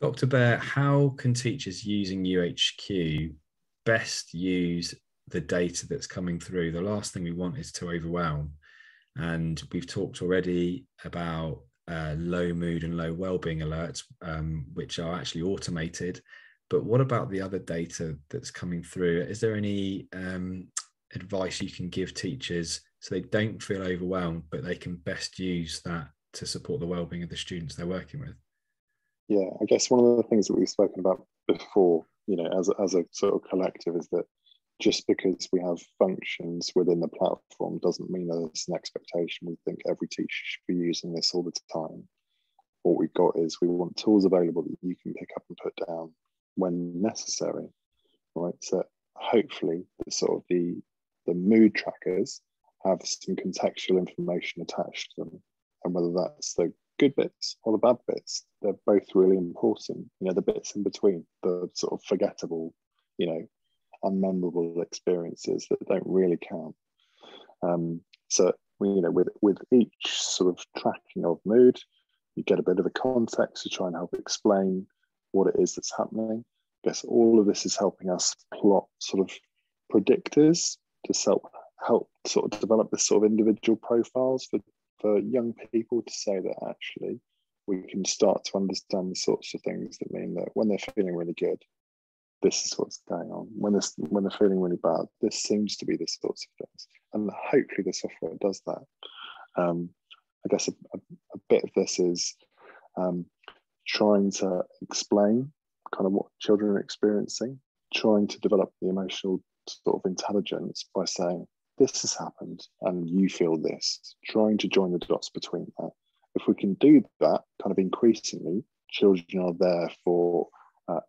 Dr. Bear, how can teachers using youHQ best use the data that's coming through? The last thing we want is to overwhelm. And we've talked already about low mood and low wellbeing alerts, which are actually automated. But what about the other data that's coming through? Is there any advice you can give teachers so they don't feel overwhelmed, but they can best use that to support the wellbeing of the students they're working with? Yeah, I guess one of the things that we've spoken about before, as a sort of collective, is that just because we have functions within the platform doesn't mean there's an expectation. We think every teacher should be using this all the time. What we've got is we want tools available that you can pick up and put down when necessary, right? So hopefully the mood trackers have some contextual information attached to them, and whether that's the good bits or the bad bits, they're both really important. The bits in between, the sort of forgettable, unmemorable experiences that don't really count. So with each sort of tracking of mood, you get a bit of a context to try and help explain what it is that's happening. I guess all of this is helping us plot sort of predictors to help sort of develop this sort of individual profiles for young people, to say that actually we can start to understand the sorts of things that mean that when they're feeling really good, this is what's going on. When they're feeling really bad, this seems to be the sorts of things. And hopefully the software does that. I guess a bit of this is trying to explain kind of what children are experiencing, trying to develop the emotional sort of intelligence by saying, this has happened and you feel this, trying to join the dots between that. If we can do that kind of increasingly, children are therefore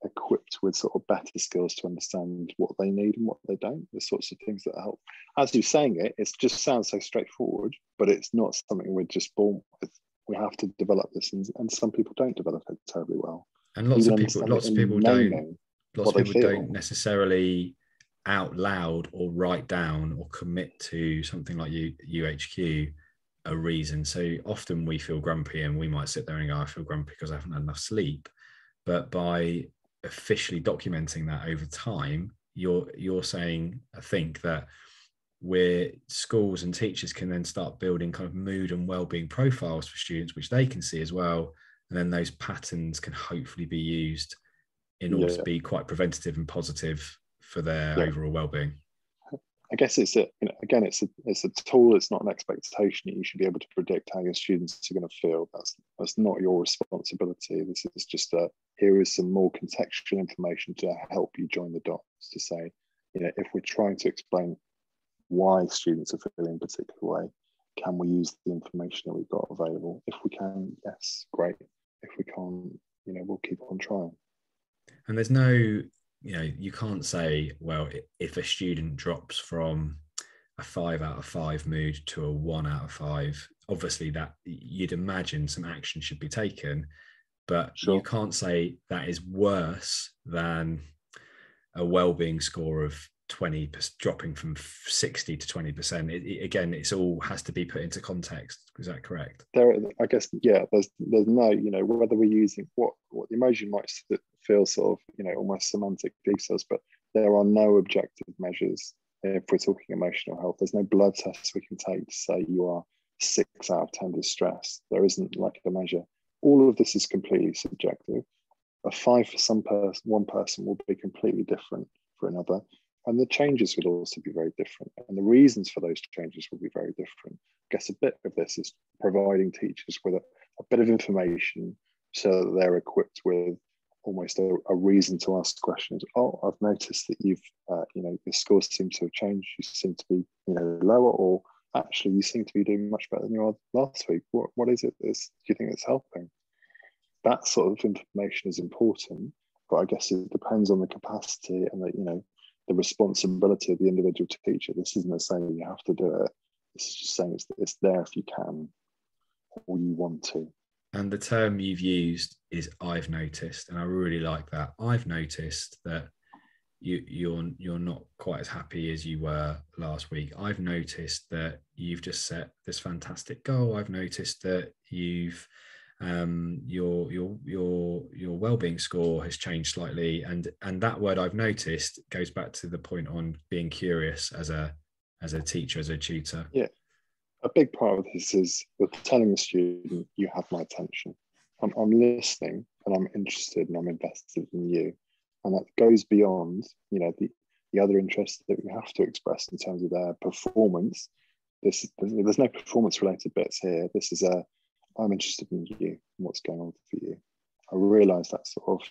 equipped with sort of better skills to understand what they need and what they don't, the sorts of things that help. As you're saying it just sounds so straightforward, but it's not something we're just born with. We have to develop this, and some people don't develop it terribly well. And lots of people don't necessarily out loud or write down or commit to something like youHQ a reason. So often we feel grumpy and we might sit there and go, I feel grumpy because I haven't had enough sleep. But by officially documenting that over time, you're saying, I think, that schools and teachers can then start building kind of mood and wellbeing profiles for students, which they can see as well. And then those patterns can hopefully be used in order to be quite preventative and positive for their overall well-being. I guess it's a tool. It's not an expectation that you should be able to predict how your students are going to feel. That's not your responsibility. This is just here is some more contextual information to help you join the dots, to say, if we're trying to explain why students are feeling a particular way, can we use the information that we've got available? If we can, yes, great. If we can't, we'll keep on trying. And there's no, you can't say, well, if a student drops from a 5 out of 5 mood to a 1 out of 5, obviously that you'd imagine some action should be taken, but you can't say that is worse than a wellbeing score of 20%, dropping from 60 to 20%. Again, it's all has to be put into context. Is that correct? I guess, yeah, there's no, whether we're using what the emoji might feel sort of, almost semantic details, but there are no objective measures. If we're talking emotional health, there's no blood tests we can take to say you are 6 out of 10 distressed. There isn't like a measure. All of this is completely subjective. A 5 for some person, one person will be completely different for another. And the changes would also be very different. And the reasons for those changes will be very different. I guess a bit of this is providing teachers with a bit of information so that they're equipped with almost a reason to ask questions. Oh, I've noticed that you've, your scores seem to have changed. You seem to be, lower, or actually you seem to be doing much better than you are last week. What is it? Do you think it's helping? That sort of information is important, but I guess it depends on the capacity and the responsibility of the individual teacher. This isn't saying you have to do it. This is just saying it's there if you can or you want to. And the term you've used is I've noticed, and I really like that. I've noticed that you're not quite as happy as you were last week. I've noticed that you've just set this fantastic goal. I've noticed that you've your well-being score has changed slightly, and that word I've noticed goes back to the point on being curious as a teacher, as a tutor. Yeah, a big part of this is you're telling the student, you have my attention. I'm listening and I'm interested and I'm invested in you, and that goes beyond, you know, the other interests that we have to express in terms of their performance. There's no performance related bits here. This is I'm interested in you and what's going on for you. I realise that sort of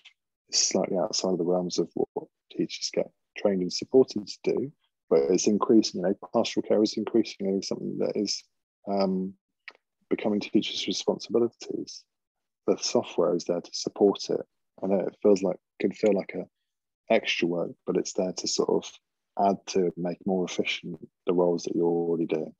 is slightly outside of the realms of what teachers get trained and supported to do, but it's increasing. You know, pastoral care is increasingly something that is becoming teachers' responsibilities. The software is there to support it. I know it can feel like a extra work, but it's there to sort of add to make more efficient the roles that you're already doing.